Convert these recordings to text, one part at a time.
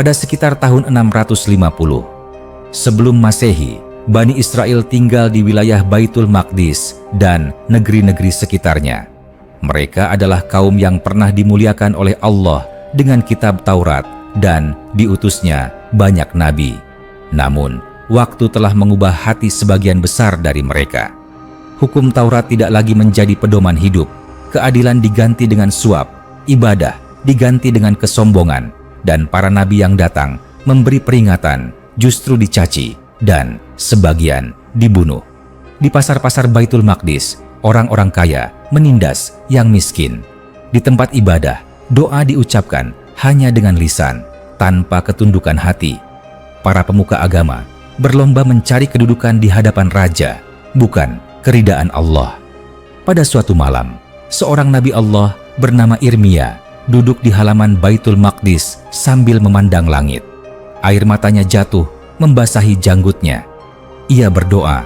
pada sekitar tahun 650 sebelum Masehi, Bani Israel tinggal di wilayah Baitul Maqdis dan negeri-negeri sekitarnya. Mereka adalah kaum yang pernah dimuliakan oleh Allah dengan kitab Taurat dan diutusnya banyak nabi. Namun, waktu telah mengubah hati sebagian besar dari mereka. Hukum Taurat tidak lagi menjadi pedoman hidup. Keadilan diganti dengan suap, ibadah diganti dengan kesombongan, dan para nabi yang datang memberi peringatan justru dicaci dan sebagian dibunuh. Di pasar-pasar Baitul Maqdis, orang-orang kaya menindas yang miskin. Di tempat ibadah, doa diucapkan hanya dengan lisan, tanpa ketundukan hati. Para pemuka agama berlomba mencari kedudukan di hadapan raja, bukan keridaan Allah. Pada suatu malam, seorang nabi Allah bernama Irmia duduk di halaman Baitul Maqdis sambil memandang langit. Air matanya jatuh membasahi janggutnya. Ia berdoa,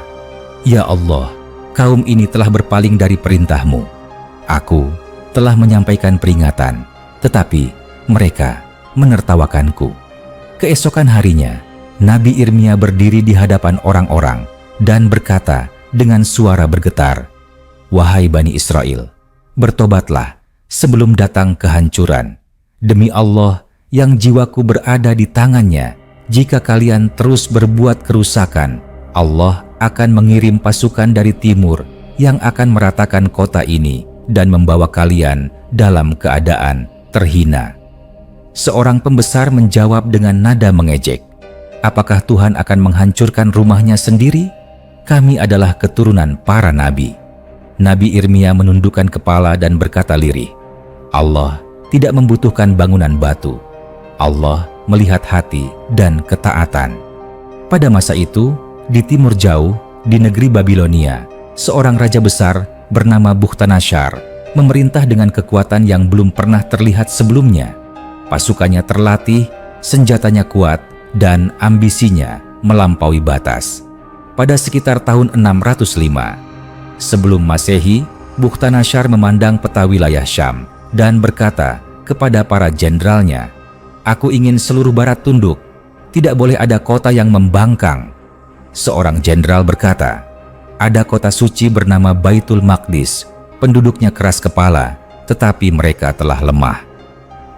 "Ya Allah, kaum ini telah berpaling dari perintah-Mu. Aku telah menyampaikan peringatan, tetapi mereka menertawakanku." Keesokan harinya, Nabi Irmia berdiri di hadapan orang-orang dan berkata dengan suara bergetar, "Wahai Bani Israel, bertobatlah sebelum datang kehancuran. Demi Allah yang jiwaku berada di tangannya, jika kalian terus berbuat kerusakan, Allah akan mengirim pasukan dari timur yang akan meratakan kota ini dan membawa kalian dalam keadaan terhina." Seorang pembesar menjawab dengan nada mengejek, "Apakah Tuhan akan menghancurkan rumahnya sendiri? Kami adalah keturunan para nabi." Nabi Irmia menundukkan kepala dan berkata lirih, "Allah tidak membutuhkan bangunan batu. Allah melihat hati dan ketaatan." Pada masa itu, di timur jauh, di negeri Babilonia, seorang raja besar bernama Bukhtanashar memerintah dengan kekuatan yang belum pernah terlihat sebelumnya. Pasukannya terlatih, senjatanya kuat, dan ambisinya melampaui batas. Pada sekitar tahun 605 sebelum Masehi, Bukhtanashar memandang peta wilayah Syam dan berkata kepada para jenderalnya, "Aku ingin seluruh barat tunduk, tidak boleh ada kota yang membangkang." Seorang jenderal berkata, "Ada kota suci bernama Baitul Maqdis, penduduknya keras kepala, tetapi mereka telah lemah."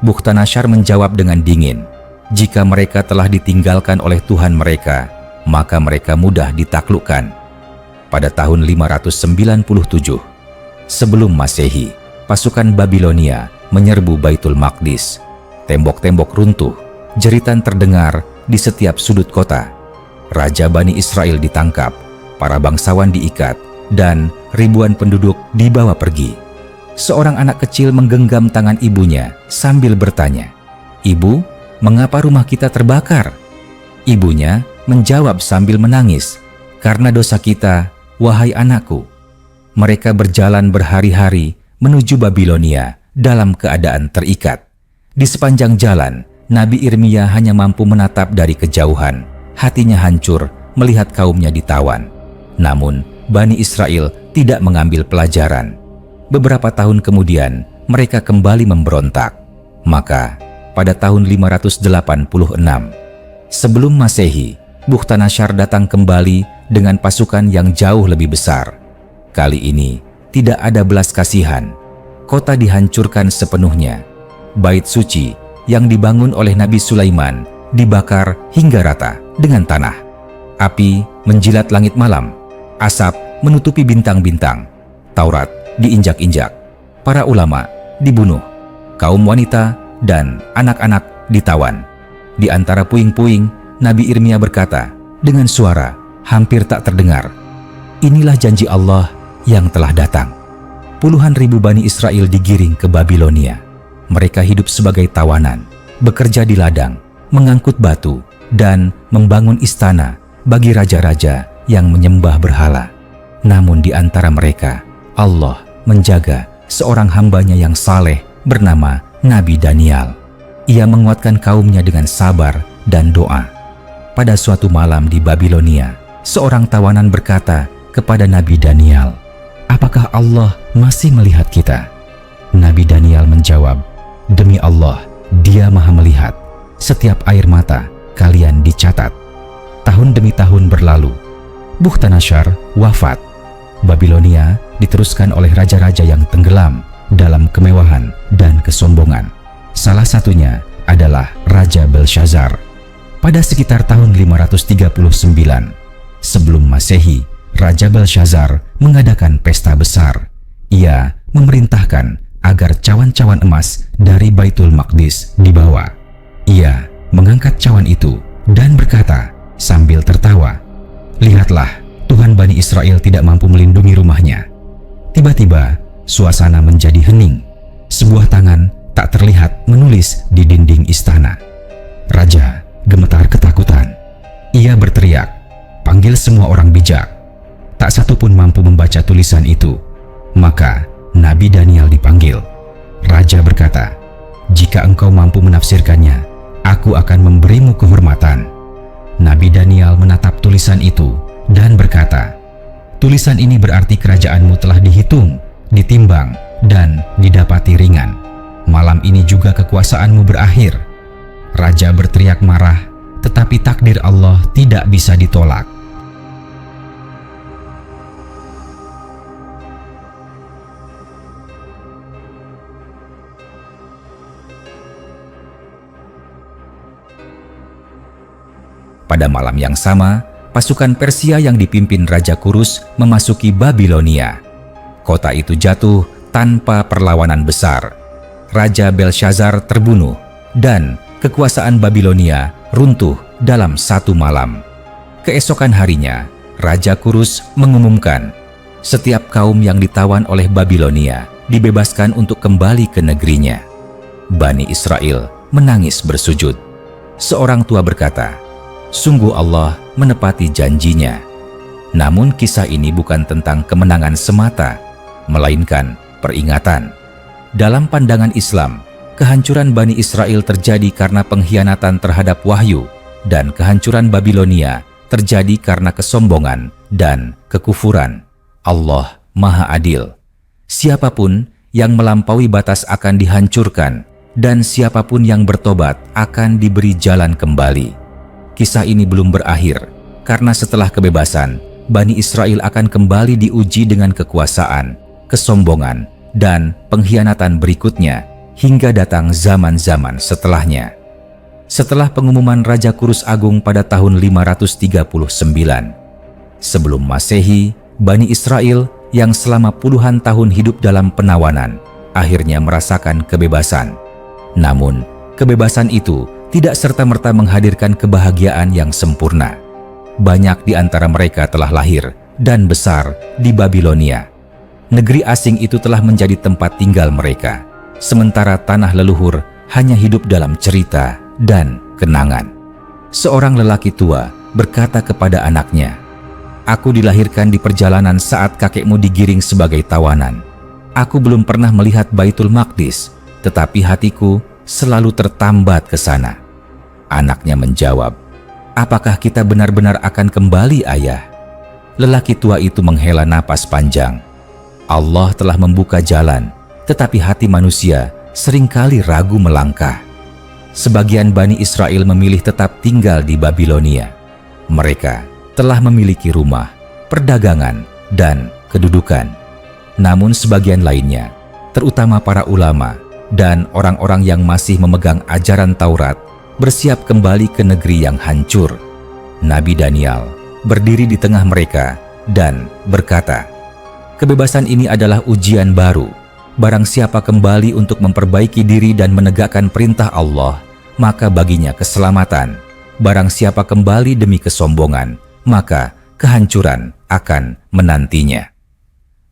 Bukhtanashar menjawab dengan dingin, "Jika mereka telah ditinggalkan oleh Tuhan mereka, maka mereka mudah ditaklukkan." Pada tahun 597 sebelum Masehi, pasukan Babilonia menyerbu Baitul Maqdis. Tembok-tembok runtuh, jeritan terdengar di setiap sudut kota. Raja Bani Israel ditangkap, para bangsawan diikat, dan ribuan penduduk dibawa pergi. Seorang anak kecil menggenggam tangan ibunya sambil bertanya, "Ibu, mengapa rumah kita terbakar?" Ibunya menjawab sambil menangis, "Karena dosa kita, wahai anakku." Mereka berjalan berhari-hari menuju Babilonia dalam keadaan terikat. Di sepanjang jalan, Nabi Irmia hanya mampu menatap dari kejauhan. Hatinya hancur melihat kaumnya ditawan. Namun, Bani Israel tidak mengambil pelajaran. Beberapa tahun kemudian, mereka kembali memberontak. Maka, pada tahun 586 sebelum Masehi, Bukhtanashar datang kembali dengan pasukan yang jauh lebih besar. Kali ini, tidak ada belas kasihan. Kota dihancurkan sepenuhnya. Bait suci yang dibangun oleh Nabi Sulaiman dibakar hingga rata dengan tanah. Api menjilat langit malam. Asap menutupi bintang-bintang. Taurat diinjak-injak. Para ulama dibunuh. Kaum wanita dan anak-anak ditawan. Di antara puing-puing, Nabi Irmia berkata dengan suara hampir tak terdengar, "Inilah janji Allah yang telah datang." Puluhan ribu Bani Israel digiring ke Babilonia. Mereka hidup sebagai tawanan, bekerja di ladang, mengangkut batu, dan membangun istana bagi raja-raja yang menyembah berhala. Namun di antara mereka, Allah menjaga seorang hambanya yang saleh bernama Nabi Daniel. Ia menguatkan kaumnya dengan sabar dan doa. Pada suatu malam di Babilonia, seorang tawanan berkata kepada Nabi Daniel, "Apakah Allah masih melihat kita?" Nabi Daniel menjawab, "Demi Allah, Dia Maha Melihat. setiap air mata kalian dicatat. Tahun demi tahun berlalu. Bukhtanashar wafat. Babilonia diteruskan oleh raja-raja yang tenggelam dalam kemewahan dan kesombongan. Salah satunya adalah Raja Belshazzar. Pada sekitar tahun 539 sebelum Masehi, Raja Belshazzar mengadakan pesta besar. Ia memerintahkan agar cawan-cawan emas dari Baitul Maqdis dibawa. Ia mengangkat cawan itu dan berkata sambil tertawa, "Lihatlah, Tuhan Bani Israel tidak mampu melindungi rumahnya." Tiba-tiba, suasana menjadi hening. Sebuah tangan tak terlihat menulis di dinding istana. Raja gemetar ketakutan. Ia berteriak, "Panggil semua orang bijak." Tak satu pun mampu membaca tulisan itu. Maka Nabi Daniel dipanggil. Raja berkata, "Jika engkau mampu menafsirkannya, aku akan memberimu kehormatan." Nabi Daniel menatap tulisan itu dan berkata, "Tulisan ini berarti kerajaanmu telah dihitung, ditimbang, dan didapati ringan. Malam ini juga kekuasaanmu berakhir." Raja berteriak marah, tetapi takdir Allah tidak bisa ditolak. Pada malam yang sama, pasukan Persia yang dipimpin Raja Kurus memasuki Babilonia. Kota itu jatuh tanpa perlawanan besar. Raja Belshazzar terbunuh dan kekuasaan Babilonia runtuh dalam satu malam. Keesokan harinya, Raja Kurus mengumumkan setiap kaum yang ditawan oleh Babilonia dibebaskan untuk kembali ke negerinya. Bani Israel menangis bersujud. Seorang tua berkata, "Sungguh Allah menepati janjinya." Namun kisah ini bukan tentang kemenangan semata, melainkan peringatan. Dalam pandangan Islam, kehancuran Bani Israel terjadi karena pengkhianatan terhadap wahyu, dan kehancuran Babilonia terjadi karena kesombongan dan kekufuran. Allah Maha Adil. Siapapun yang melampaui batas akan dihancurkan, dan siapapun yang bertobat akan diberi jalan kembali. Kisah ini belum berakhir, karena setelah kebebasan, Bani Israel akan kembali diuji dengan kekuasaan, kesombongan, dan pengkhianatan berikutnya, hingga datang zaman-zaman setelahnya. Setelah pengumuman Raja Kurus Agung pada tahun 539, sebelum Masehi, Bani Israel yang selama puluhan tahun hidup dalam penawanan, akhirnya merasakan kebebasan. Namun, kebebasan itu tidak serta-merta menghadirkan kebahagiaan yang sempurna. Banyak di antara mereka telah lahir dan besar di Babilonia. Negeri asing itu telah menjadi tempat tinggal mereka, sementara tanah leluhur hanya hidup dalam cerita dan kenangan. Seorang lelaki tua berkata kepada anaknya, "Aku dilahirkan di perjalanan saat kakekmu digiring sebagai tawanan. Aku belum pernah melihat Baitul Maqdis, tetapi hatiku selalu tertambat ke sana." Anaknya menjawab, "Apakah kita benar-benar akan kembali, ayah?" Lelaki tua itu menghela napas panjang. Allah telah membuka jalan, tetapi hati manusia seringkali ragu melangkah. Sebagian Bani Israel memilih tetap tinggal di Babilonia. Mereka telah memiliki rumah, perdagangan, dan kedudukan. Namun sebagian lainnya, terutama para ulama dan orang-orang yang masih memegang ajaran Taurat, bersiap kembali ke negeri yang hancur. Nabi Daniel berdiri di tengah mereka dan berkata, "Kebebasan ini adalah ujian baru. Barang siapa kembali untuk memperbaiki diri dan menegakkan perintah Allah, maka baginya keselamatan. Barang siapa kembali demi kesombongan, maka kehancuran akan menantinya."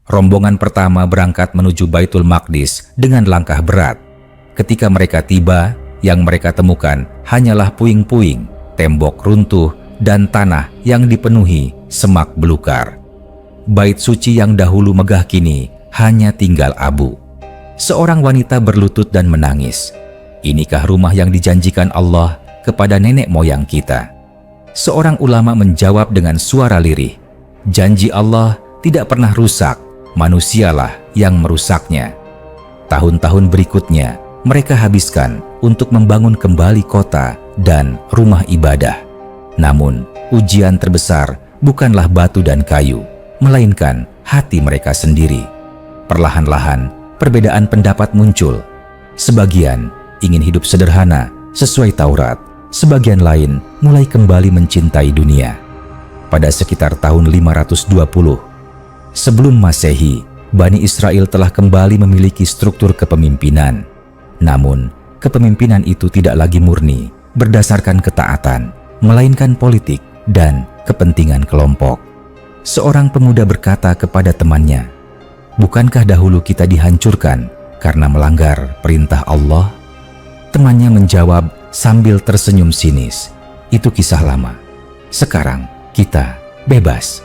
Rombongan pertama berangkat menuju Baitul Maqdis dengan langkah berat. Ketika mereka tiba, yang mereka temukan hanyalah puing-puing, tembok runtuh, dan tanah yang dipenuhi semak belukar. Bait suci yang dahulu megah kini hanya tinggal abu. Seorang wanita berlutut dan menangis. "Inikah rumah yang dijanjikan Allah kepada nenek moyang kita?" Seorang ulama menjawab dengan suara lirih, "Janji Allah tidak pernah rusak, manusialah yang merusaknya." Tahun-tahun berikutnya, mereka habiskan untuk membangun kembali kota dan rumah ibadah. Namun, ujian terbesar bukanlah batu dan kayu, melainkan hati mereka sendiri. Perlahan-lahan, perbedaan pendapat muncul. Sebagian ingin hidup sederhana sesuai Taurat, sebagian lain mulai kembali mencintai dunia. Pada sekitar tahun 520 sebelum Masehi, Bani Israel telah kembali memiliki struktur kepemimpinan. Namun, kepemimpinan itu tidak lagi murni berdasarkan ketaatan, melainkan politik dan kepentingan kelompok. Seorang pemuda berkata kepada temannya, "Bukankah dahulu kita dihancurkan karena melanggar perintah Allah?" Temannya menjawab sambil tersenyum sinis, "Itu kisah lama. Sekarang kita bebas."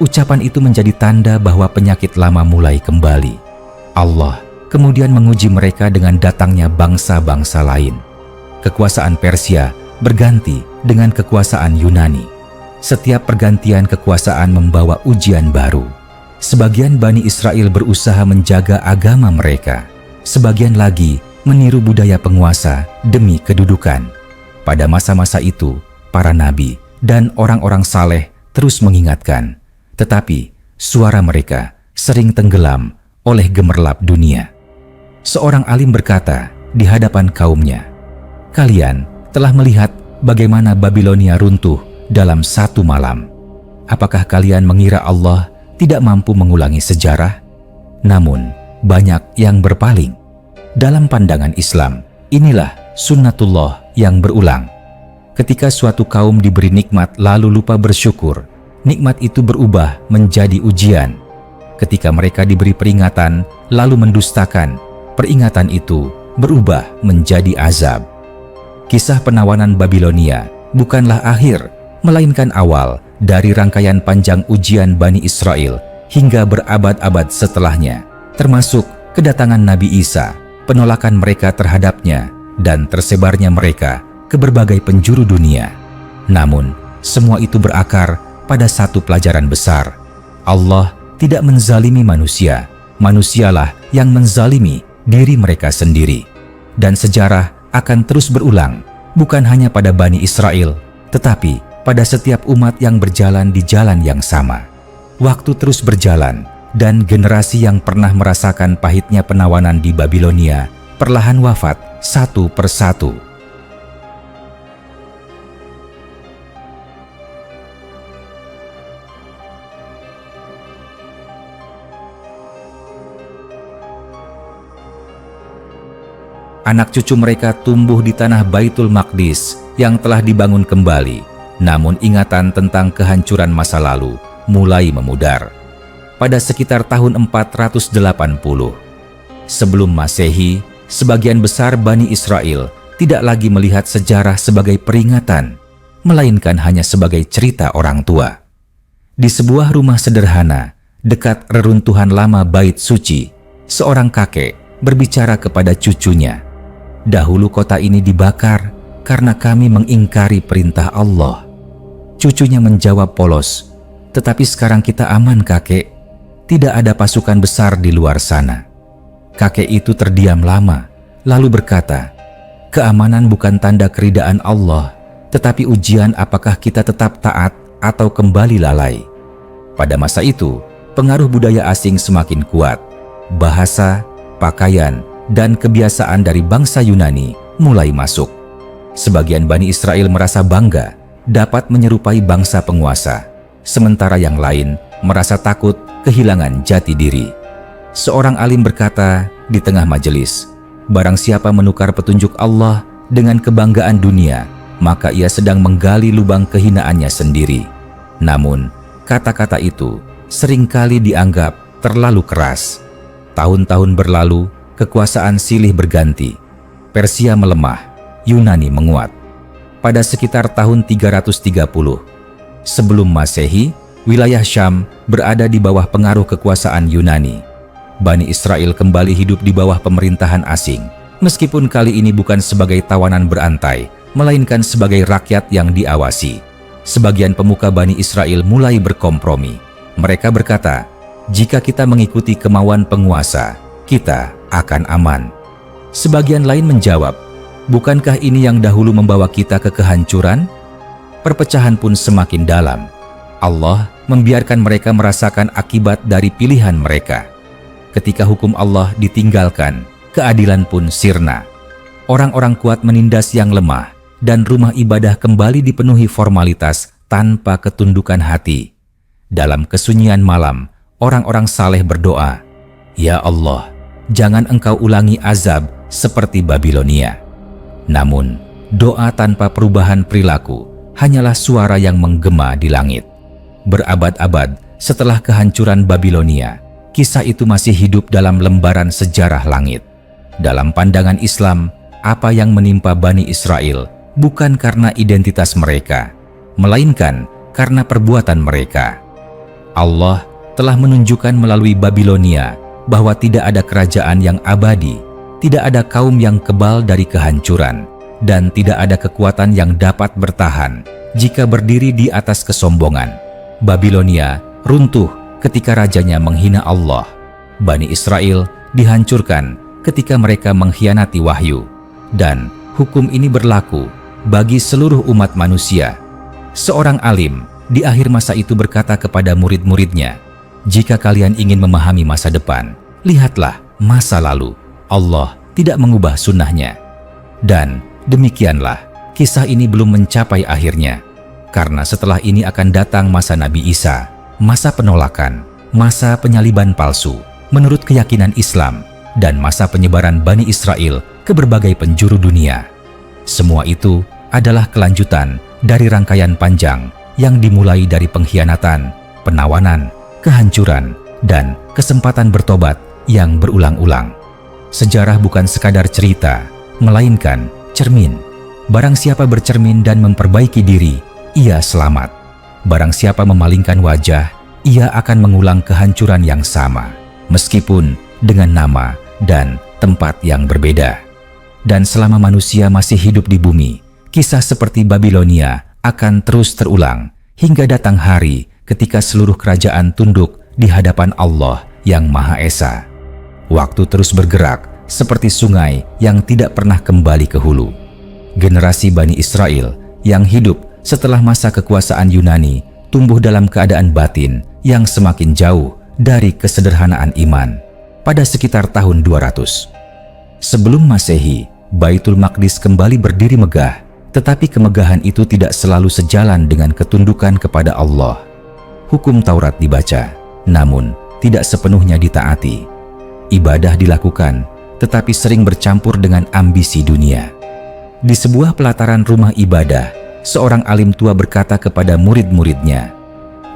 Ucapan itu menjadi tanda bahwa penyakit lama mulai kembali. Allah kemudian menguji mereka dengan datangnya bangsa-bangsa lain. Kekuasaan Persia berganti dengan kekuasaan Yunani. Setiap pergantian kekuasaan membawa ujian baru. Sebagian Bani Israel berusaha menjaga agama mereka. Sebagian lagi meniru budaya penguasa demi kedudukan. Pada masa-masa itu, para nabi dan orang-orang saleh terus mengingatkan, tetapi suara mereka sering tenggelam oleh gemerlap dunia. Seorang alim berkata di hadapan kaumnya, "Kalian telah melihat bagaimana Babilonia runtuh dalam satu malam. Apakah kalian mengira Allah tidak mampu mengulangi sejarah?" Namun, banyak yang berpaling. Dalam pandangan Islam, inilah sunnatullah yang berulang. Ketika suatu kaum diberi nikmat lalu lupa bersyukur, nikmat itu berubah menjadi ujian. Ketika mereka diberi peringatan lalu mendustakan, peringatan itu berubah menjadi azab. Kisah penawanan Babilonia bukanlah akhir, melainkan awal dari rangkaian panjang ujian Bani Israel hingga berabad-abad setelahnya, termasuk kedatangan Nabi Isa, penolakan mereka terhadapnya, dan tersebarnya mereka ke berbagai penjuru dunia. Namun, semua itu berakar pada satu pelajaran besar. Allah tidak menzalimi manusia, manusialah yang menzalimi diri mereka sendiri. Dan sejarah akan terus berulang, bukan hanya pada Bani Israel, tetapi pada setiap umat yang berjalan di jalan yang sama. Waktu terus berjalan, dan generasi yang pernah merasakan pahitnya penawanan di Babilonia perlahan wafat satu persatu. Anak cucu mereka tumbuh di tanah Baitul Maqdis yang telah dibangun kembali, namun ingatan tentang kehancuran masa lalu mulai memudar. Pada sekitar tahun 480 sebelum Masehi, sebagian besar Bani Israel tidak lagi melihat sejarah sebagai peringatan, melainkan hanya sebagai cerita orang tua. Di sebuah rumah sederhana dekat reruntuhan lama Bait Suci, seorang kakek berbicara kepada cucunya, "Dahulu kota ini dibakar karena kami mengingkari perintah Allah." Cucunya menjawab polos, "Tetapi sekarang kita aman, kakek. Tidak ada pasukan besar di luar sana." Kakek itu terdiam lama, lalu berkata, "Keamanan bukan tanda keridaan Allah, tetapi ujian apakah kita tetap taat atau kembali lalai." Pada masa itu, pengaruh budaya asing semakin kuat. Bahasa, pakaian, dan kebiasaan dari bangsa Yunani mulai masuk. Sebagian Bani Israel merasa bangga dapat menyerupai bangsa penguasa, sementara yang lain merasa takut kehilangan jati diri. Seorang alim berkata di tengah majelis, "Barang siapa menukar petunjuk Allah dengan kebanggaan dunia, maka ia sedang menggali lubang kehinaannya sendiri." Namun, kata-kata itu seringkali dianggap terlalu keras. Tahun-tahun berlalu, kekuasaan silih berganti. Persia melemah, Yunani menguat. Pada sekitar tahun 330 sebelum Masehi, wilayah Syam berada di bawah pengaruh kekuasaan Yunani. Bani Israel kembali hidup di bawah pemerintahan asing, meskipun kali ini bukan sebagai tawanan berantai, melainkan sebagai rakyat yang diawasi. Sebagian pemuka Bani Israel mulai berkompromi. Mereka berkata, "Jika kita mengikuti kemauan penguasa, kita akan aman." Sebagian lain menjawab, Bukankah ini yang dahulu membawa kita ke kehancuran? Perpecahan pun semakin dalam. Allah membiarkan mereka merasakan akibat dari pilihan mereka. Ketika hukum Allah ditinggalkan, keadilan pun sirna. Orang-orang kuat menindas yang lemah, dan rumah ibadah kembali dipenuhi formalitas tanpa ketundukan hati. Dalam kesunyian malam, orang-orang saleh berdoa, "Ya Allah, jangan Engkau ulangi azab seperti Babilonia." Namun, doa tanpa perubahan perilaku hanyalah suara yang menggema di langit. Berabad-abad setelah kehancuran Babilonia, kisah itu masih hidup dalam lembaran sejarah langit. Dalam pandangan Islam, apa yang menimpa Bani Israel bukan karena identitas mereka, melainkan karena perbuatan mereka. Allah telah menunjukkan melalui Babilonia bahwa tidak ada kerajaan yang abadi, tidak ada kaum yang kebal dari kehancuran, dan tidak ada kekuatan yang dapat bertahan jika berdiri di atas kesombongan. Babilonia runtuh ketika rajanya menghina Allah. Bani Israel dihancurkan ketika mereka mengkhianati wahyu. Dan hukum ini berlaku bagi seluruh umat manusia. Seorang alim di akhir masa itu berkata kepada murid-muridnya, "Jika kalian ingin memahami masa depan, lihatlah masa lalu. Allah tidak mengubah sunnahnya." Dan demikianlah, kisah ini belum mencapai akhirnya. Karena setelah ini akan datang masa Nabi Isa, masa penolakan, masa penyaliban palsu menurut keyakinan Islam, dan masa penyebaran Bani Israel ke berbagai penjuru dunia. Semua itu adalah kelanjutan dari rangkaian panjang yang dimulai dari pengkhianatan, penawanan, kehancuran, dan kesempatan bertobat yang berulang-ulang. Sejarah bukan sekadar cerita, melainkan cermin. Barang siapa bercermin dan memperbaiki diri, ia selamat. Barang siapa memalingkan wajah, ia akan mengulang kehancuran yang sama, meskipun dengan nama dan tempat yang berbeda. Dan selama manusia masih hidup di bumi, kisah seperti Babilonia akan terus terulang hingga datang hari ketika seluruh kerajaan tunduk di hadapan Allah yang Maha Esa. Waktu terus bergerak seperti sungai yang tidak pernah kembali ke hulu. Generasi Bani Israel yang hidup setelah masa kekuasaan Yunani tumbuh dalam keadaan batin yang semakin jauh dari kesederhanaan iman. Pada sekitar tahun 200 sebelum Masehi, Baitul Maqdis kembali berdiri megah, tetapi kemegahan itu tidak selalu sejalan dengan ketundukan kepada Allah. Hukum Taurat dibaca, namun tidak sepenuhnya ditaati. Ibadah dilakukan, tetapi sering bercampur dengan ambisi dunia. Di sebuah pelataran rumah ibadah, seorang alim tua berkata kepada murid-muridnya,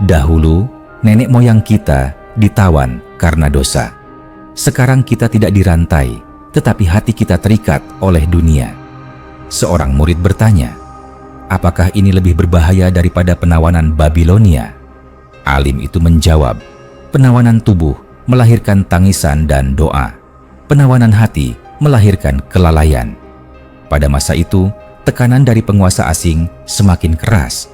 "Dahulu, nenek moyang kita ditawan karena dosa. Sekarang kita tidak dirantai, tetapi hati kita terikat oleh dunia." Seorang murid bertanya, "Apakah ini lebih berbahaya daripada penawanan Babilonia?" Alim itu menjawab, "Penawanan tubuh melahirkan tangisan dan doa. Penawanan hati melahirkan kelalaian." Pada masa itu, tekanan dari penguasa asing semakin keras.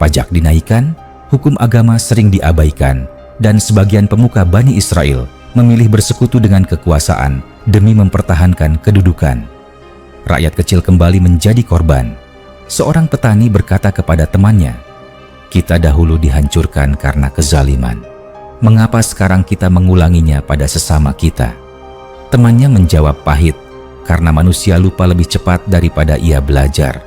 Pajak dinaikkan, hukum agama sering diabaikan, dan sebagian pemuka Bani Israel memilih bersekutu dengan kekuasaan demi mempertahankan kedudukan. Rakyat kecil kembali menjadi korban. Seorang petani berkata kepada temannya, "Kita dahulu dihancurkan karena kezaliman. Mengapa sekarang kita mengulanginya pada sesama kita?" Temannya menjawab pahit, "Karena manusia lupa lebih cepat daripada ia belajar."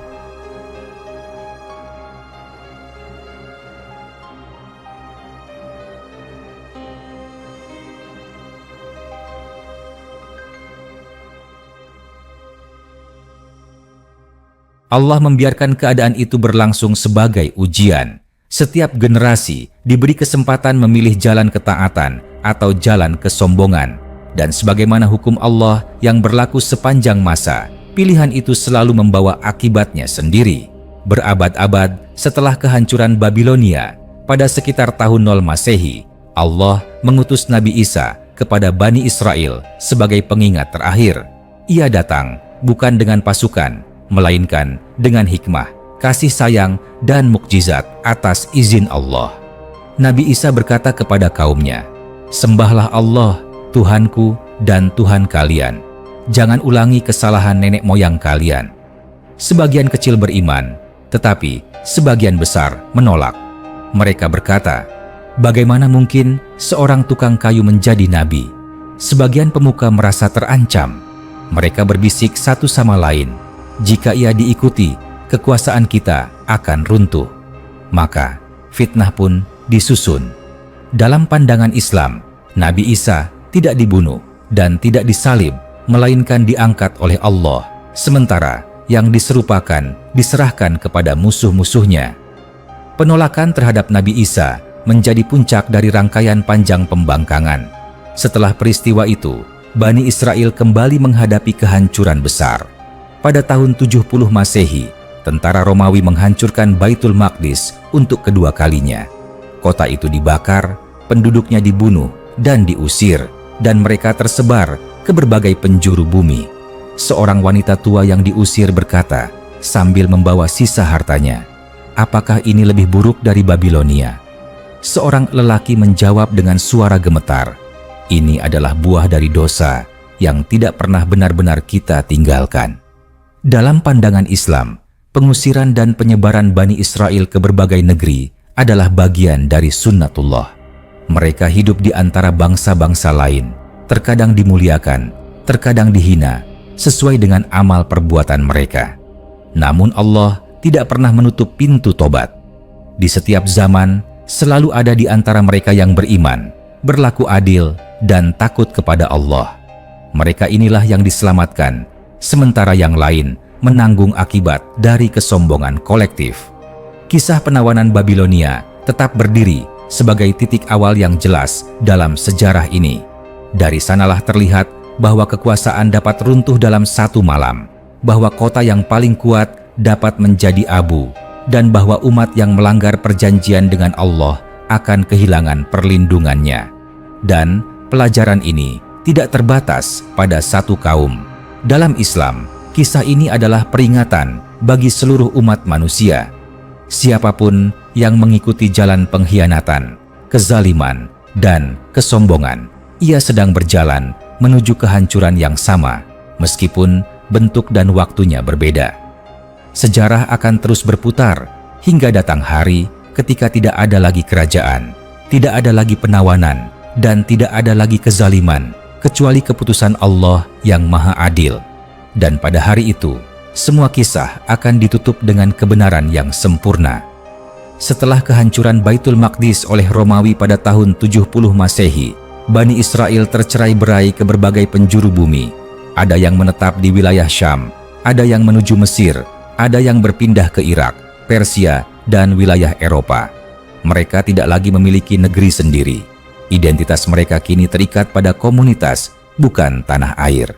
Allah membiarkan keadaan itu berlangsung sebagai ujian. Setiap generasi diberi kesempatan memilih jalan ketaatan atau jalan kesombongan. Dan sebagaimana hukum Allah yang berlaku sepanjang masa, pilihan itu selalu membawa akibatnya sendiri. Berabad-abad setelah kehancuran Babilonia, pada sekitar tahun 0 Masehi, Allah mengutus Nabi Isa kepada Bani Israel sebagai pengingat terakhir. Ia datang bukan dengan pasukan, melainkan dengan hikmah, kasih sayang, dan mukjizat atas izin Allah. Nabi Isa berkata kepada kaumnya, "Sembahlah Allah, Tuhanku dan Tuhan kalian. Jangan ulangi kesalahan nenek moyang kalian. Sebagian kecil beriman, tetapi sebagian besar menolak. Mereka berkata, "Bagaimana mungkin seorang tukang kayu menjadi nabi?" Sebagian pemuka merasa terancam. Mereka berbisik satu sama lain, "Jika ia diikuti, kekuasaan kita akan runtuh." Maka fitnah pun disusun. Dalam pandangan Islam, Nabi Isa tidak dibunuh dan tidak disalib, melainkan diangkat oleh Allah, sementara yang diserupakan diserahkan kepada musuh-musuhnya. Penolakan terhadap Nabi Isa menjadi puncak dari rangkaian panjang pembangkangan. Setelah peristiwa itu, Bani Israel kembali menghadapi kehancuran besar. Pada tahun 70 Masehi, tentara Romawi menghancurkan Baitul Maqdis untuk kedua kalinya. Kota itu dibakar, penduduknya dibunuh dan diusir, dan mereka tersebar ke berbagai penjuru bumi. Seorang wanita tua yang diusir berkata sambil membawa sisa hartanya, "Apakah ini lebih buruk dari Babilonia?" Seorang lelaki menjawab dengan suara gemetar, "Ini adalah buah dari dosa yang tidak pernah benar-benar kita tinggalkan." Dalam pandangan Islam, pengusiran dan penyebaran Bani Israel ke berbagai negeri adalah bagian dari sunnatullah. Mereka hidup di antara bangsa-bangsa lain, terkadang dimuliakan, terkadang dihina, sesuai dengan amal perbuatan mereka. Namun Allah tidak pernah menutup pintu tobat. Di setiap zaman, selalu ada di antara mereka yang beriman, berlaku adil, dan takut kepada Allah. Mereka inilah yang diselamatkan, sementara yang lain menanggung akibat dari kesombongan kolektif. Kisah penawanan Babilonia tetap berdiri sebagai titik awal yang jelas dalam sejarah ini. Dari sanalah terlihat bahwa kekuasaan dapat runtuh dalam satu malam, bahwa kota yang paling kuat dapat menjadi abu, dan bahwa umat yang melanggar perjanjian dengan Allah akan kehilangan perlindungannya. Dan pelajaran ini tidak terbatas pada satu kaum. Dalam Islam, kisah ini adalah peringatan bagi seluruh umat manusia. Siapapun yang mengikuti jalan pengkhianatan, kezaliman, dan kesombongan, ia sedang berjalan menuju kehancuran yang sama, meskipun bentuk dan waktunya berbeda. Sejarah akan terus berputar hingga datang hari ketika tidak ada lagi kerajaan, tidak ada lagi penawanan, dan tidak ada lagi kezaliman, kecuali keputusan Allah yang Maha Adil. Dan pada hari itu, semua kisah akan ditutup dengan kebenaran yang sempurna. Setelah kehancuran Baitul Maqdis oleh Romawi pada tahun 70 Masehi, Bani Israel tercerai-berai ke berbagai penjuru bumi. Ada yang menetap di wilayah Syam, ada yang menuju Mesir, ada yang berpindah ke Irak, Persia, dan wilayah Eropa. Mereka tidak lagi memiliki negeri sendiri. Identitas mereka kini terikat pada komunitas, bukan tanah air.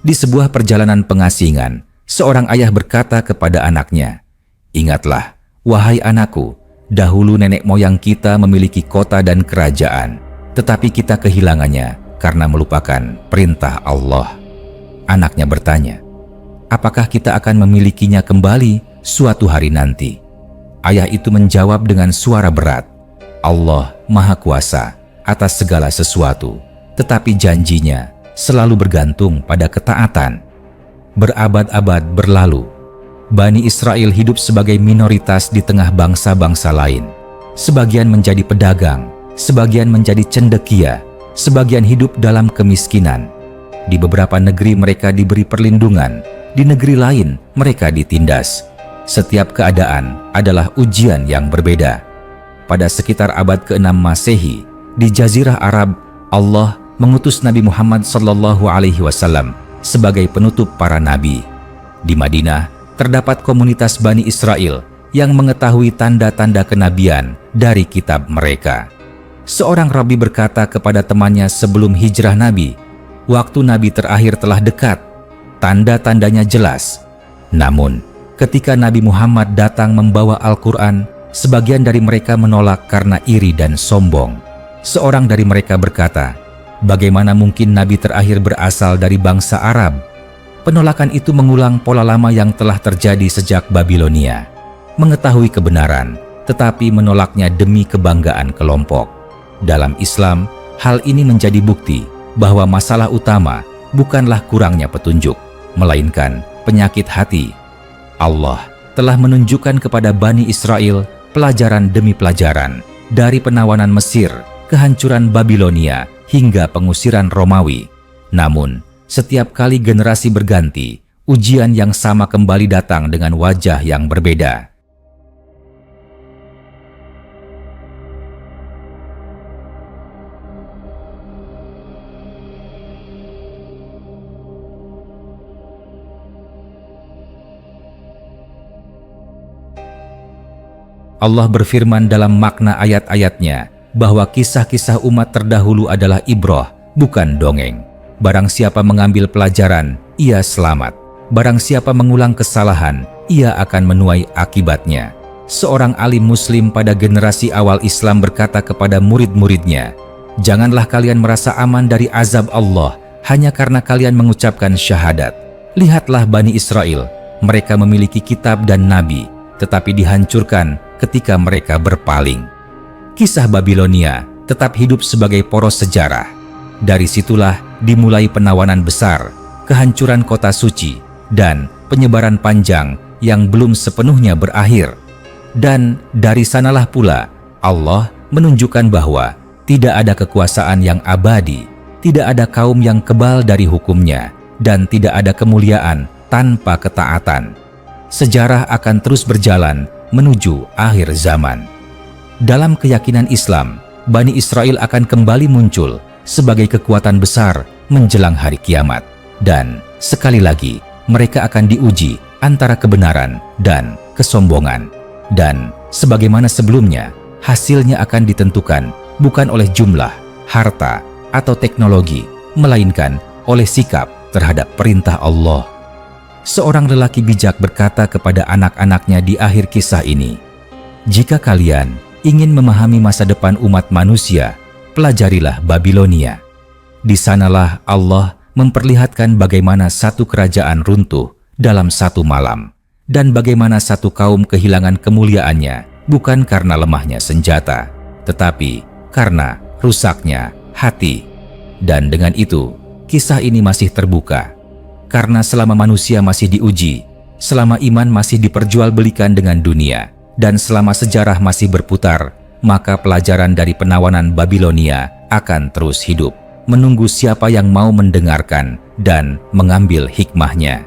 Di sebuah perjalanan pengasingan, seorang ayah berkata kepada anaknya, "Ingatlah, wahai anakku, dahulu nenek moyang kita memiliki kota dan kerajaan, tetapi kita kehilangannya karena melupakan perintah Allah." Anaknya bertanya, "Apakah kita akan memilikinya kembali suatu hari nanti?" Ayah itu menjawab dengan suara berat, "Allah Maha Kuasa atas segala sesuatu, tetapi janjinya selalu bergantung pada ketaatan." Berabad-abad berlalu, Bani Israel hidup sebagai minoritas di tengah bangsa-bangsa lain. Sebagian menjadi pedagang, sebagian menjadi cendekia, sebagian hidup dalam kemiskinan. Di beberapa negeri mereka diberi perlindungan, di negeri lain mereka ditindas. Setiap keadaan adalah ujian yang berbeda. Pada sekitar abad ke-6 Masehi, di Jazirah Arab, Allah mengutus Nabi Muhammad SAW sebagai penutup para nabi. Di Madinah, terdapat komunitas Bani Israel yang mengetahui tanda-tanda kenabian dari kitab mereka. Seorang rabi berkata kepada temannya sebelum hijrah Nabi, "Waktu Nabi terakhir telah dekat, tanda-tandanya jelas." Namun, ketika Nabi Muhammad datang membawa Al-Quran, sebagian dari mereka menolak karena iri dan sombong. Seorang dari mereka berkata, "Bagaimana mungkin Nabi terakhir berasal dari bangsa Arab?" Penolakan itu mengulang pola lama yang telah terjadi sejak Babilonia. Mengetahui kebenaran, tetapi menolaknya demi kebanggaan kelompok. Dalam Islam, hal ini menjadi bukti bahwa masalah utama bukanlah kurangnya petunjuk, melainkan penyakit hati. Allah telah menunjukkan kepada Bani Israel pelajaran demi pelajaran, dari penawanan Mesir, kehancuran Babilonia, hingga pengusiran Romawi. Namun, setiap kali generasi berganti, ujian yang sama kembali datang dengan wajah yang berbeda. Allah berfirman dalam makna ayat-ayatnya bahwa kisah-kisah umat terdahulu adalah ibrah, bukan dongeng. Barang siapa mengambil pelajaran, ia selamat. Barang siapa mengulang kesalahan, ia akan menuai akibatnya. Seorang alim muslim pada generasi awal Islam berkata kepada murid-muridnya, "Janganlah kalian merasa aman dari azab Allah hanya karena kalian mengucapkan syahadat. Lihatlah Bani Israel, mereka memiliki kitab dan nabi, tetapi dihancurkan ketika mereka berpaling." Kisah Babilonia tetap hidup sebagai poros sejarah. Dari situlah dimulai penawanan besar, kehancuran kota suci, dan penyebaran panjang yang belum sepenuhnya berakhir. Dan dari sanalah pula Allah menunjukkan bahwa tidak ada kekuasaan yang abadi, tidak ada kaum yang kebal dari hukumnya, dan tidak ada kemuliaan tanpa ketaatan. Sejarah akan terus berjalan menuju akhir zaman. Dalam keyakinan Islam, Bani Israel akan kembali muncul sebagai kekuatan besar menjelang hari kiamat. Dan sekali lagi, mereka akan diuji antara kebenaran dan kesombongan. Dan sebagaimana sebelumnya, hasilnya akan ditentukan bukan oleh jumlah, harta, atau teknologi, melainkan oleh sikap terhadap perintah Allah. Seorang lelaki bijak berkata kepada anak-anaknya di akhir kisah ini, "Jika kalian ingin memahami masa depan umat manusia, pelajarilah Babilonia. Di sanalah Allah memperlihatkan bagaimana satu kerajaan runtuh dalam satu malam, dan bagaimana satu kaum kehilangan kemuliaannya bukan karena lemahnya senjata, tetapi karena rusaknya hati." Dan dengan itu, kisah ini masih terbuka. Karena selama manusia masih diuji, selama iman masih diperjualbelikan dengan dunia, dan selama sejarah masih berputar, maka pelajaran dari penawanan Babilonia akan terus hidup, menunggu siapa yang mau mendengarkan dan mengambil hikmahnya.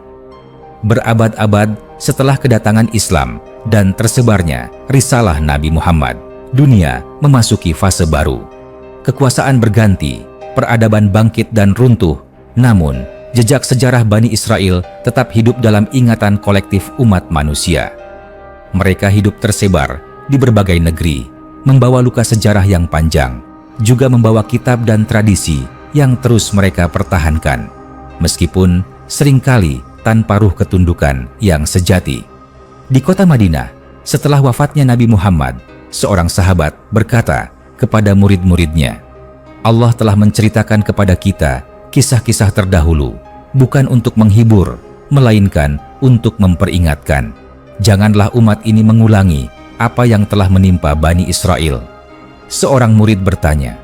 Berabad-abad setelah kedatangan Islam dan tersebarnya risalah Nabi Muhammad, dunia memasuki fase baru. Kekuasaan berganti, peradaban bangkit dan runtuh, namun jejak sejarah Bani Israel tetap hidup dalam ingatan kolektif umat manusia. Mereka hidup tersebar di berbagai negeri, membawa luka sejarah yang panjang, juga membawa kitab dan tradisi yang terus mereka pertahankan, meskipun seringkali tanpa ruh ketundukan yang sejati. Di kota Madinah, setelah wafatnya Nabi Muhammad, seorang sahabat berkata kepada murid-muridnya, "Allah telah menceritakan kepada kita kisah-kisah terdahulu, bukan untuk menghibur, melainkan untuk memperingatkan. Janganlah umat ini mengulangi apa yang telah menimpa Bani Israel." Seorang murid bertanya,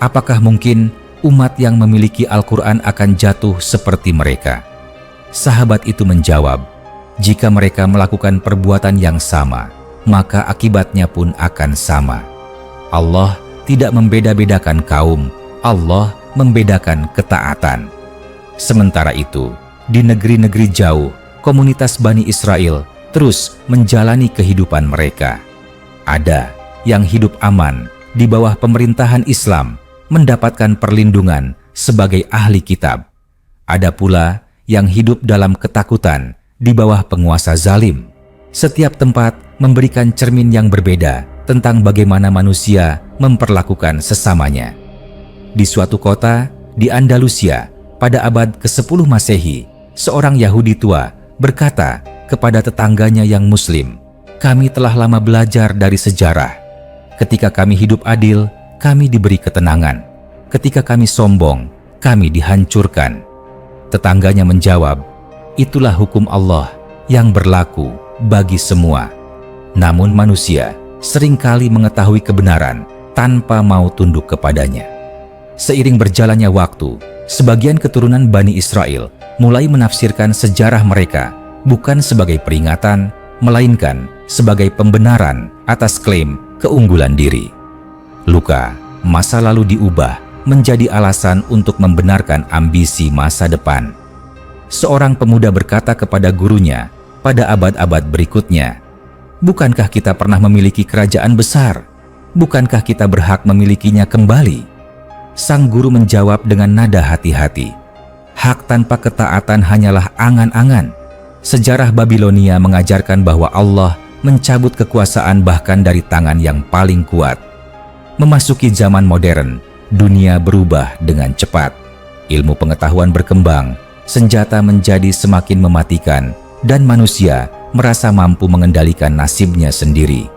"Apakah mungkin umat yang memiliki Al-Quran akan jatuh seperti mereka?" Sahabat itu menjawab, "Jika mereka melakukan perbuatan yang sama, maka akibatnya pun akan sama. Allah tidak membeda-bedakan kaum, Allah membedakan ketaatan." Sementara itu, di negeri-negeri jauh, komunitas Bani Israel terus menjalani kehidupan mereka. Ada yang hidup aman di bawah pemerintahan Islam, mendapatkan perlindungan sebagai ahli kitab. Ada pula yang hidup dalam ketakutan di bawah penguasa zalim. Setiap tempat memberikan cermin yang berbeda tentang bagaimana manusia memperlakukan sesamanya. Di suatu kota di Andalusia pada abad ke-10 Masehi, seorang Yahudi tua berkata kepada tetangganya yang Muslim, "Kami telah lama belajar dari sejarah. Ketika kami hidup adil, kami diberi ketenangan. Ketika kami sombong, kami dihancurkan." Tetangganya menjawab, "Itulah hukum Allah yang berlaku bagi semua. Namun manusia seringkali mengetahui kebenaran tanpa mau tunduk kepadanya." Seiring berjalannya waktu, sebagian keturunan Bani Israel mulai menafsirkan sejarah mereka bukan sebagai peringatan, melainkan sebagai pembenaran atas klaim keunggulan diri. Luka masa lalu diubah menjadi alasan untuk membenarkan ambisi masa depan. Seorang pemuda berkata kepada gurunya pada abad-abad berikutnya, "Bukankah kita pernah memiliki kerajaan besar? Bukankah kita berhak memilikinya kembali?" Sang guru menjawab dengan nada hati-hati, "Hak tanpa ketaatan hanyalah angan-angan. Sejarah Babilonia mengajarkan bahwa Allah mencabut kekuasaan bahkan dari tangan yang paling kuat." Memasuki zaman modern, dunia berubah dengan cepat. Ilmu pengetahuan berkembang, senjata menjadi semakin mematikan, dan manusia merasa mampu mengendalikan nasibnya sendiri.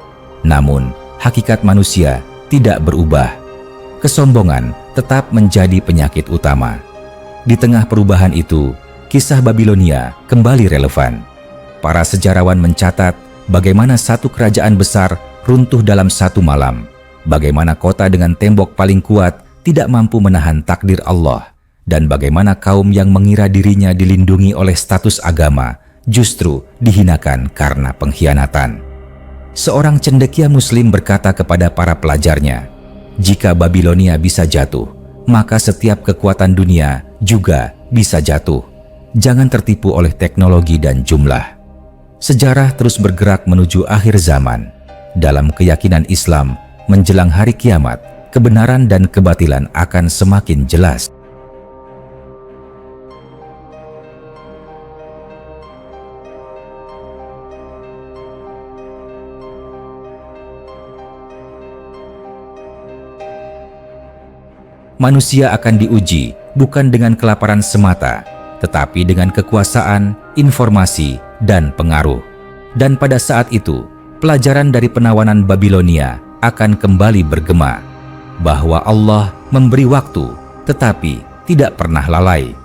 Namun, hakikat manusia tidak berubah. Kesombongan tetap menjadi penyakit utama. Di tengah perubahan itu, kisah Babilonia kembali relevan. Para sejarawan mencatat bagaimana satu kerajaan besar runtuh dalam satu malam, bagaimana kota dengan tembok paling kuat tidak mampu menahan takdir Allah, dan bagaimana kaum yang mengira dirinya dilindungi oleh status agama justru dihinakan karena pengkhianatan. Seorang cendekia Muslim berkata kepada para pelajarnya, "Jika Babilonia bisa jatuh, maka setiap kekuatan dunia juga bisa jatuh. Jangan tertipu oleh teknologi dan jumlah." Sejarah terus bergerak menuju akhir zaman. Dalam keyakinan Islam, menjelang hari kiamat, kebenaran dan kebatilan akan semakin jelas. Manusia akan diuji bukan dengan kelaparan semata, tetapi dengan kekuasaan, informasi, dan pengaruh. Dan pada saat itu, pelajaran dari penawanan Babilonia akan kembali bergema, bahwa Allah memberi waktu tetapi tidak pernah lalai,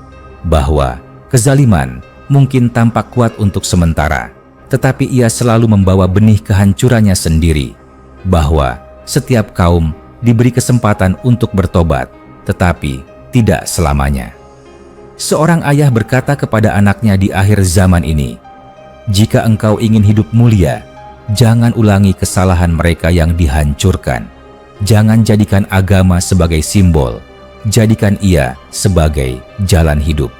bahwa kezaliman mungkin tampak kuat untuk sementara, tetapi ia selalu membawa benih kehancurannya sendiri, bahwa setiap kaum diberi kesempatan untuk bertobat, tetapi tidak selamanya. Seorang ayah berkata kepada anaknya di akhir zaman ini, "Jika engkau ingin hidup mulia, jangan ulangi kesalahan mereka yang dihancurkan. Jangan jadikan agama sebagai simbol, jadikan ia sebagai jalan hidup."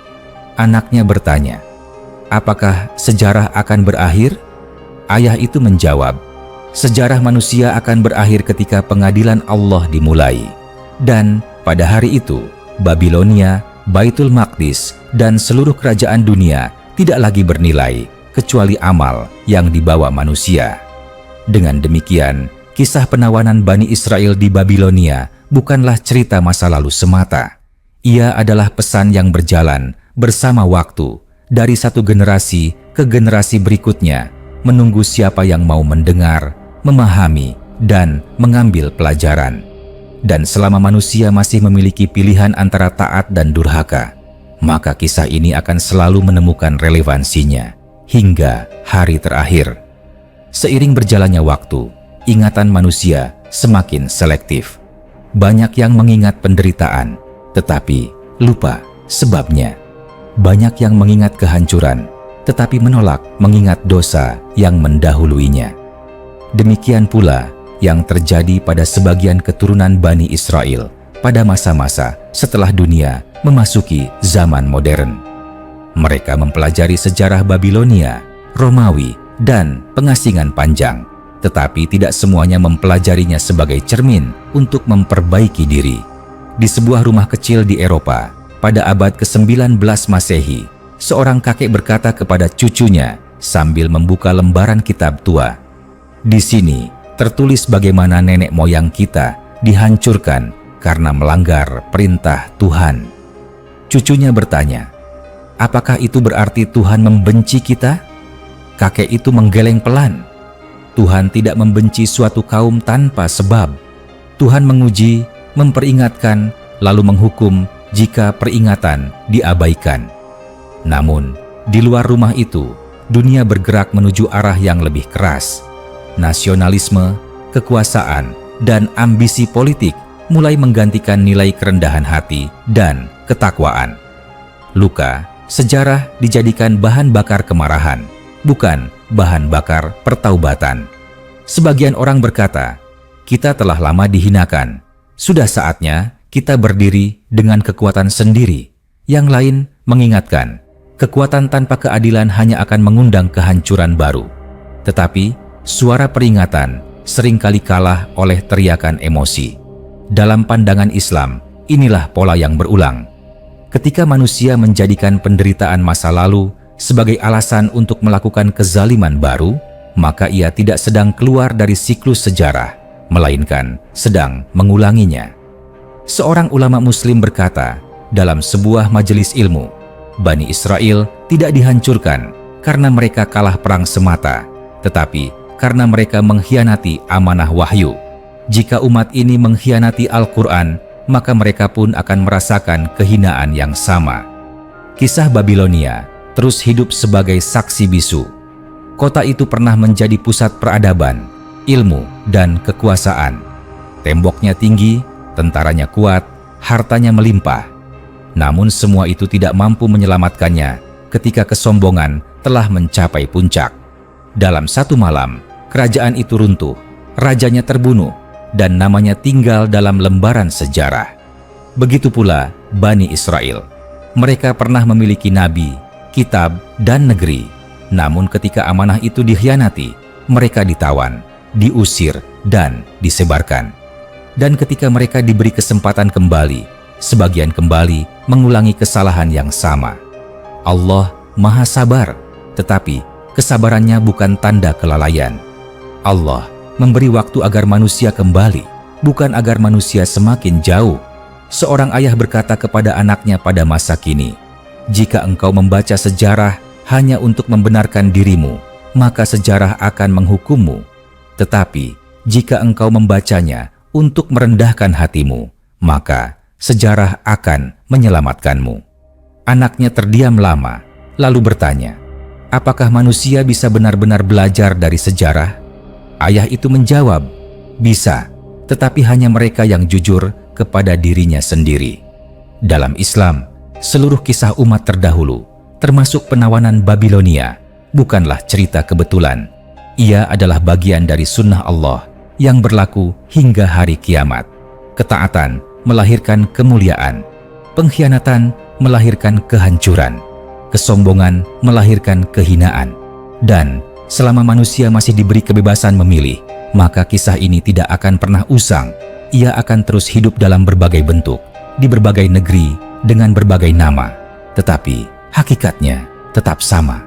Anaknya bertanya, "Apakah sejarah akan berakhir?" Ayah itu menjawab, "Sejarah manusia akan berakhir ketika pengadilan Allah dimulai. Dan pada hari itu, Babilonia, Baitul Maqdis, dan seluruh kerajaan dunia tidak lagi bernilai kecuali amal yang dibawa manusia." Dengan demikian, kisah penawanan Bani Israel di Babilonia bukanlah cerita masa lalu semata. Ia adalah pesan yang berjalan bersama waktu dari satu generasi ke generasi berikutnya, menunggu siapa yang mau mendengar, memahami, dan mengambil pelajaran. Dan selama manusia masih memiliki pilihan antara taat dan durhaka, maka kisah ini akan selalu menemukan relevansinya hingga hari terakhir. Seiring berjalannya waktu, ingatan manusia semakin selektif. Banyak yang mengingat penderitaan, tetapi lupa sebabnya. Banyak yang mengingat kehancuran, tetapi menolak mengingat dosa yang mendahuluinya. Demikian pula yang terjadi pada sebagian keturunan Bani Israel pada masa-masa setelah dunia memasuki zaman modern. Mereka mempelajari sejarah Babilonia, Romawi, dan pengasingan panjang, tetapi tidak semuanya mempelajarinya sebagai cermin untuk memperbaiki diri. Di sebuah rumah kecil di Eropa, pada abad ke-19 Masehi, seorang kakek berkata kepada cucunya sambil membuka lembaran kitab tua, "Di sini tertulis bagaimana nenek moyang kita dihancurkan karena melanggar perintah Tuhan." Cucunya bertanya, "Apakah itu berarti Tuhan membenci kita?" Kakek itu menggeleng pelan. Tuhan tidak membenci suatu kaum tanpa sebab. Tuhan menguji, memperingatkan, lalu menghukum jika peringatan diabaikan. Namun, di luar rumah itu, dunia bergerak menuju arah yang lebih keras. Nasionalisme, kekuasaan, dan ambisi politik mulai menggantikan nilai kerendahan hati dan ketakwaan. Luka sejarah dijadikan bahan bakar kemarahan, bukan bahan bakar pertaubatan. Sebagian orang berkata, kita telah lama dihinakan, sudah saatnya kita berdiri dengan kekuatan sendiri. Yang lain mengingatkan, kekuatan tanpa keadilan hanya akan mengundang kehancuran baru. Tetapi, suara peringatan seringkali kalah oleh teriakan emosi. Dalam pandangan Islam, inilah pola yang berulang. Ketika manusia menjadikan penderitaan masa lalu sebagai alasan untuk melakukan kezaliman baru, maka ia tidak sedang keluar dari siklus sejarah, melainkan sedang mengulanginya. Seorang ulama Muslim berkata dalam sebuah majelis ilmu, Bani Israel tidak dihancurkan karena mereka kalah perang semata, tetapi karena mereka mengkhianati amanah wahyu. Jika umat ini mengkhianati Al-Quran, maka mereka pun akan merasakan kehinaan yang sama. Kisah Babilonia terus hidup sebagai saksi bisu. Kota itu pernah menjadi pusat peradaban, ilmu, dan kekuasaan. Temboknya tinggi, tentaranya kuat, hartanya melimpah. Namun semua itu tidak mampu menyelamatkannya ketika kesombongan telah mencapai puncak. Dalam satu malam, kerajaan itu runtuh, rajanya terbunuh, dan namanya tinggal dalam lembaran sejarah. Begitu pula Bani Israel. Mereka pernah memiliki nabi, kitab, dan negeri. Namun ketika amanah itu dikhianati, mereka ditawan, diusir, dan disebarkan. Dan ketika mereka diberi kesempatan kembali, sebagian kembali mengulangi kesalahan yang sama. Allah Maha Sabar, tetapi kesabarannya bukan tanda kelalaian. Allah memberi waktu agar manusia kembali, bukan agar manusia semakin jauh. Seorang ayah berkata kepada anaknya pada masa kini, jika engkau membaca sejarah hanya untuk membenarkan dirimu, maka sejarah akan menghukummu. Tetapi jika engkau membacanya untuk merendahkan hatimu, maka sejarah akan menyelamatkanmu. Anaknya terdiam lama, lalu bertanya, apakah manusia bisa benar-benar belajar dari sejarah? Ayah itu menjawab, bisa, tetapi hanya mereka yang jujur kepada dirinya sendiri. Dalam Islam, seluruh kisah umat terdahulu, termasuk penawanan Babilonia, bukanlah cerita kebetulan. Ia adalah bagian dari sunnah Allah yang berlaku hingga hari kiamat. Ketaatan melahirkan kemuliaan, pengkhianatan melahirkan kehancuran, kesombongan melahirkan kehinaan. Dan selama manusia masih diberi kebebasan memilih, maka kisah ini tidak akan pernah usang. Ia akan terus hidup dalam berbagai bentuk, di berbagai negeri, dengan berbagai nama. Tetapi hakikatnya tetap sama.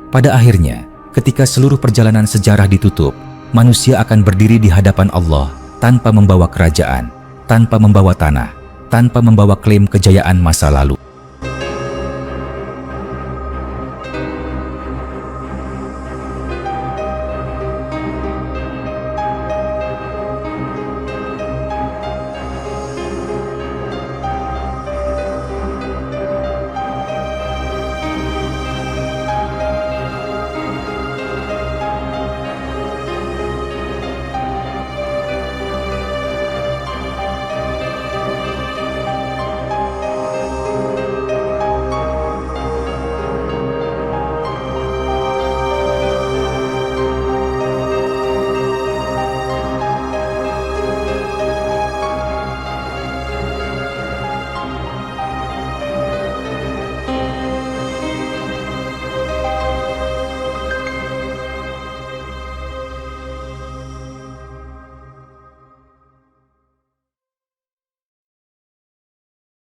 Pada akhirnya, ketika seluruh perjalanan sejarah ditutup, manusia akan berdiri di hadapan Allah tanpa membawa kerajaan, tanpa membawa tanah, tanpa membawa klaim kejayaan masa lalu.